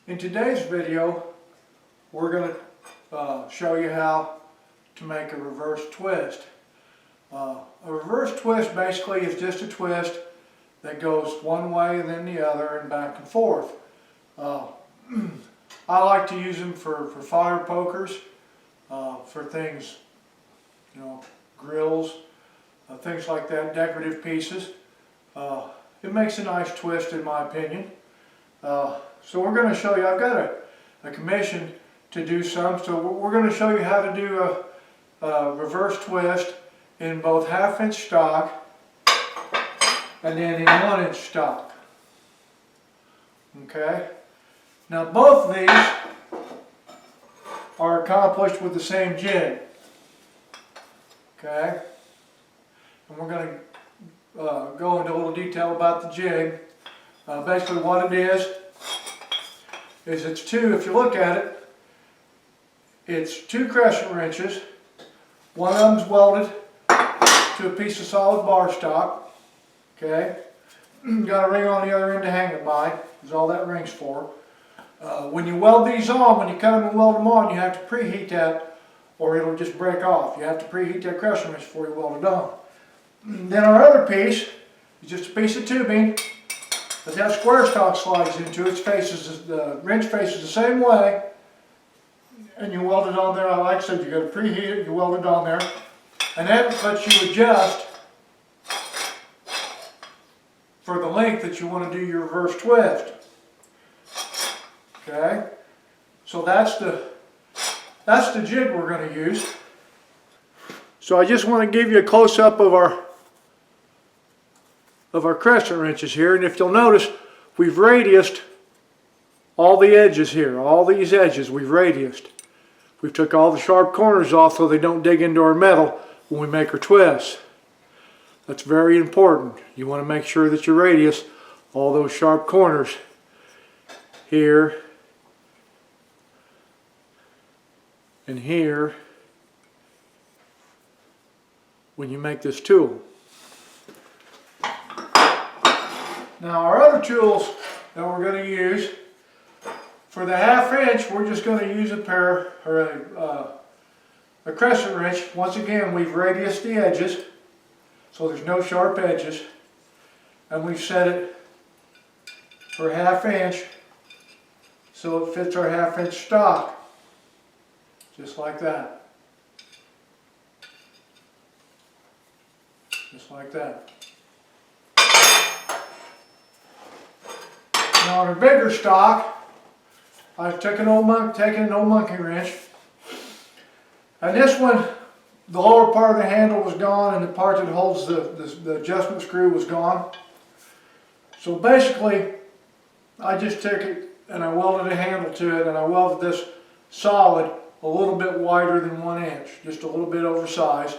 In today's video, we're going to show you how to make a reverse twist. A reverse twist basically is just a twist that goes one way and then the other and back and forth. I like to use them for fire pokers, for things, grills, things like that, decorative pieces. It makes a nice twist in my opinion. So we're going to show you, I've got a commission to do some, so we're going to show you how to do a reverse twist in both 1/2 inch stock and then in 1 inch stock. Okay? Now both of these are accomplished with the same jig. Okay? And we're going to go into a little detail about the jig. Basically what it is it's two, if you look at it, it's 2 crescent wrenches. One of them's welded to a piece of solid bar stock. Okay? Got a ring on the other end to hang it by, is all that ring's for. When you weld these on, when you come and weld them on, you have to preheat that or it'll just break off. You have to preheat that crescent wrench before you weld it on. Then our other piece is just a piece of tubing that square stock slides into. The wrench faces the same way, and you weld it on there. Like I said, you got to preheat it, you weld it on there, and that lets you adjust for the length that you want to do your reverse twist. Okay, so that's the jig we're going to use. So I just want to give you a close-up of our crescent wrenches here, and if you'll notice, we've radiused all the edges here, all these edges we've radiused. We've took all the sharp corners off so they don't dig into our metal when we make our twists. That's very important. You want to make sure that you radius all those sharp corners here and here when you make this tool. Now our other tools that we're going to use, for the 1/2 inch, we're just going to use a pair, or a crescent wrench. Once again, we've radiused the edges, so there's no sharp edges, and we've set it for 1/2 inch, so it fits our 1/2 inch stock, just like that. Just like that. Now on a bigger stock, I've taken an old monkey wrench, and this one, the lower part of the handle was gone and the part that holds the adjustment screw was gone. So basically, I just took it and I welded a handle to it, and I welded this solid a little bit wider than 1 inch, just a little bit oversized.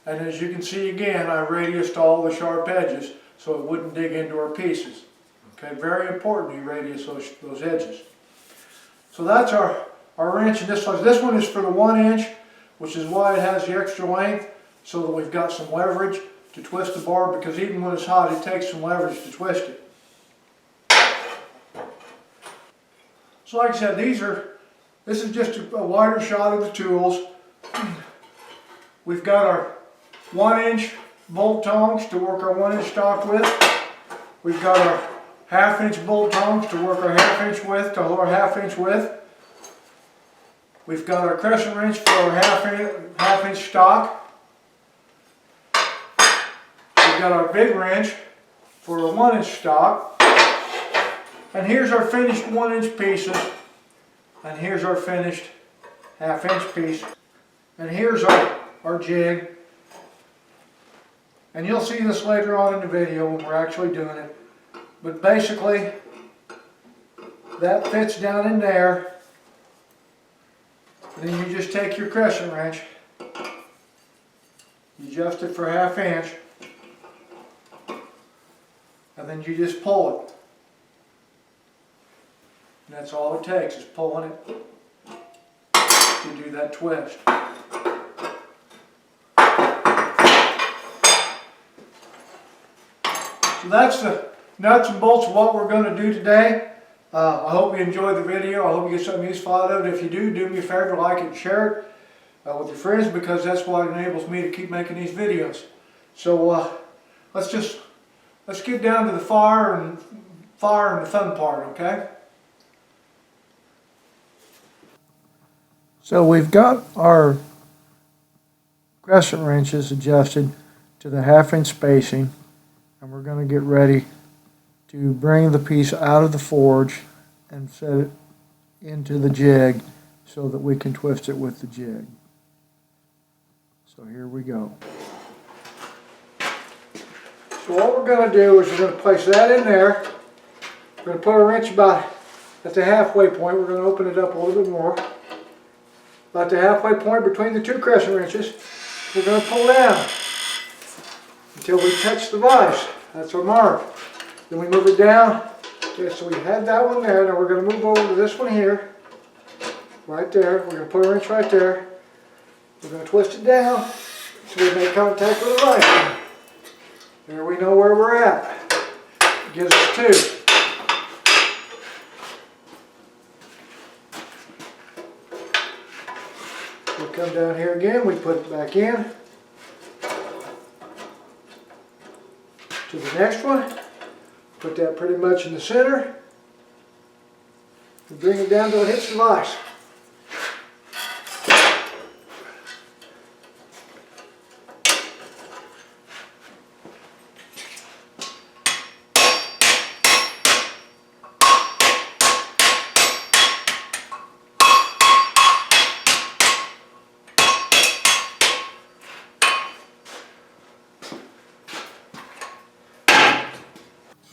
And as you can see again, I radiused all the sharp edges so it wouldn't dig into our pieces. Okay, very important you radius those edges. So that's our wrench, and this one is for the 1 inch, which is why it has the extra length, so that we've got some leverage to twist the bar, because even when it's hot, it takes some leverage to twist it. So like I said, this is just a wider shot of the tools. We've got our 1 inch bolt tongs to work our 1 inch stock with. We've got our 1/2 inch bolt tongs to work our 1/2 inch width, to hold our 1/2 inch width. We've got our crescent wrench for our 1/2 inch stock. We've got our big wrench for a 1 inch stock. And here's our finished 1 inch pieces. And here's our finished 1/2 inch piece. And here's our jig. And you'll see this later on in the video when we're actually doing it. But basically, that fits down in there. And then you just take your crescent wrench, you adjust it for 1/2 inch, and then you just pull it. And that's all it takes, is pulling it to do that twist. So that's the nuts and bolts of what we're going to do today. I hope you enjoyed the video. I hope you get something useful out of it. If you do me a favor, like it and share it with your friends, because that's what enables me to keep making these videos. So let's get down to the fire and the fun part, okay? So we've got our crescent wrenches adjusted to the 1/2 inch spacing, and we're going to get ready to bring the piece out of the forge and set it into the jig so that we can twist it with the jig. So here we go. So what we're going to do is we're going to place that in there. We're going to put our wrench about at the halfway point. We're going to open it up a little bit more. About the halfway point between the two crescent wrenches, we're going to pull down until we touch the vise. That's our mark. Then we move it down. Okay, so we had that one there. Now we're going to move over to this one here. Right there. We're going to put a wrench right there. We're going to twist it down so we make contact with the vise. There we know where we're at. It gives us 2. We come down here again, we put it back in to the next one. Put that pretty much in the center. We bring it down till it hits the vise.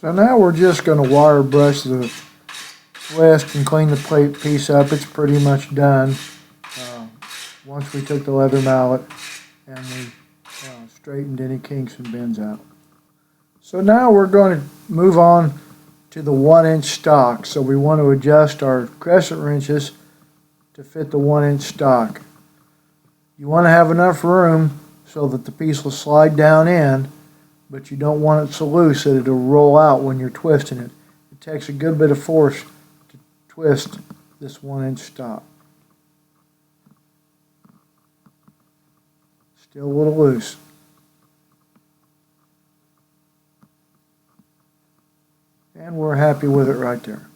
So now we're just going to wire brush the twist and clean the plate piece up. It's pretty much done. Once we took the leather mallet and we straightened any kinks and bends out. So now we're going to move on to the 1 inch stock. So we want to adjust our crescent wrenches to fit the 1 inch stock. You want to have enough room so that the piece will slide down in, but you don't want it so loose that it'll roll out when you're twisting it. It takes a good bit of force to twist this 1 inch stock. Still a little loose. And we're happy with it right there.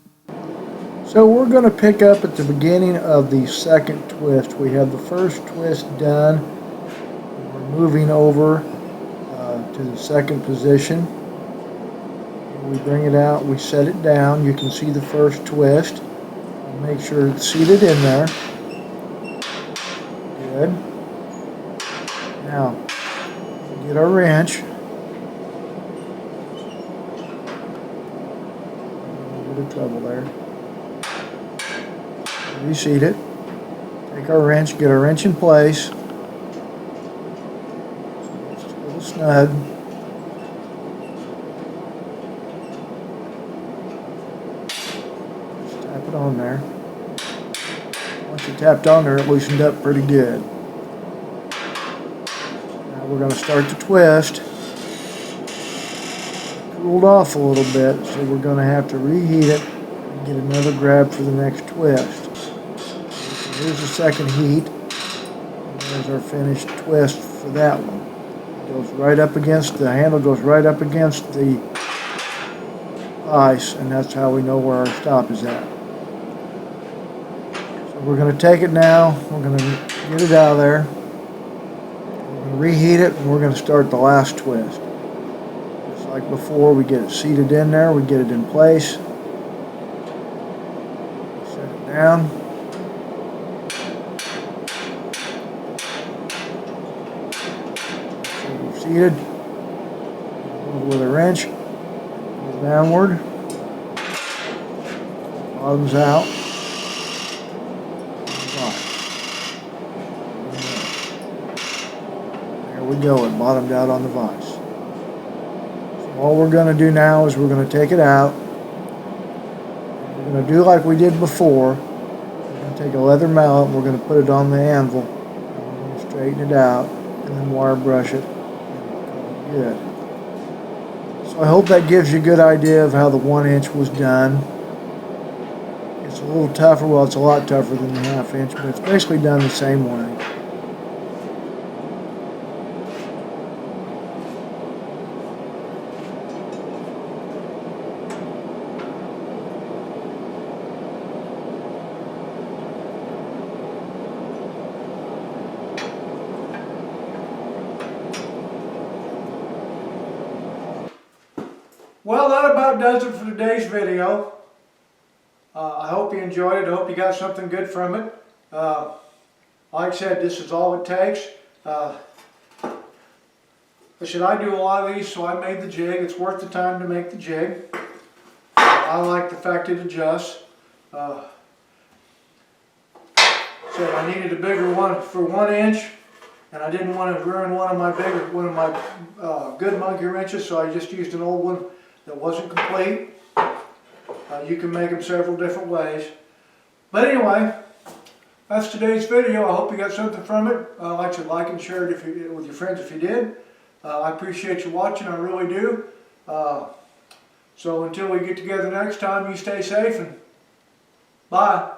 So we're going to pick up at the beginning of the second twist. We have the first twist done. We're moving over to the second position. We bring it out, we set it down. You can see the first twist. Make sure it's seated in there. Good. Now, get our wrench. A little bit of trouble there. Reseat it. Take our wrench, get our wrench in place. Snug. Just tap it on there. Once you tapped on there, it loosened up pretty good. Now we're going to start the twist. Cooled off a little bit, so we're going to have to reheat it and get another grab for the next twist. So here's the second heat. And there's our finished twist for that one. Goes right up against the handle, goes right up against the ice, and that's how we know where our stop is at. So we're going to take it now, we're going to get it out of there, we're going to reheat it, and we're going to start the last twist. Just like before, we get it seated in there, we get it in place, set it down. Seated with a wrench, pull downward, bottoms out, there we go, it bottomed out on the vise. So all we're going to do now is we're going to take it out. We're going to do like we did before. We're going to take a leather mallet and we're going to put it on the anvil. We're going to straighten it out and then wire brush it. Good. So I hope that gives you a good idea of how the 1 inch was done. a little tougher. Well, it's a lot tougher than the 1/2 inch, but it's basically done the same way. Well, that about does it for today's video. I hope you enjoyed it. I hope you got something good from it. Like I said, this is all it takes. I do a lot of these, so I made the jig. It's worth the time to make the jig. I like the fact it adjusts. So I needed a bigger one for 1 inch, and I didn't want to ruin one of my good monkey wrenches, so I just used an old one that wasn't complete. You can make them several different ways. But anyway, that's today's video. I hope you got something from it. I'd like you to like and share it with your friends if you did. I appreciate you watching, I really do. So until we get together next time, you stay safe and bye.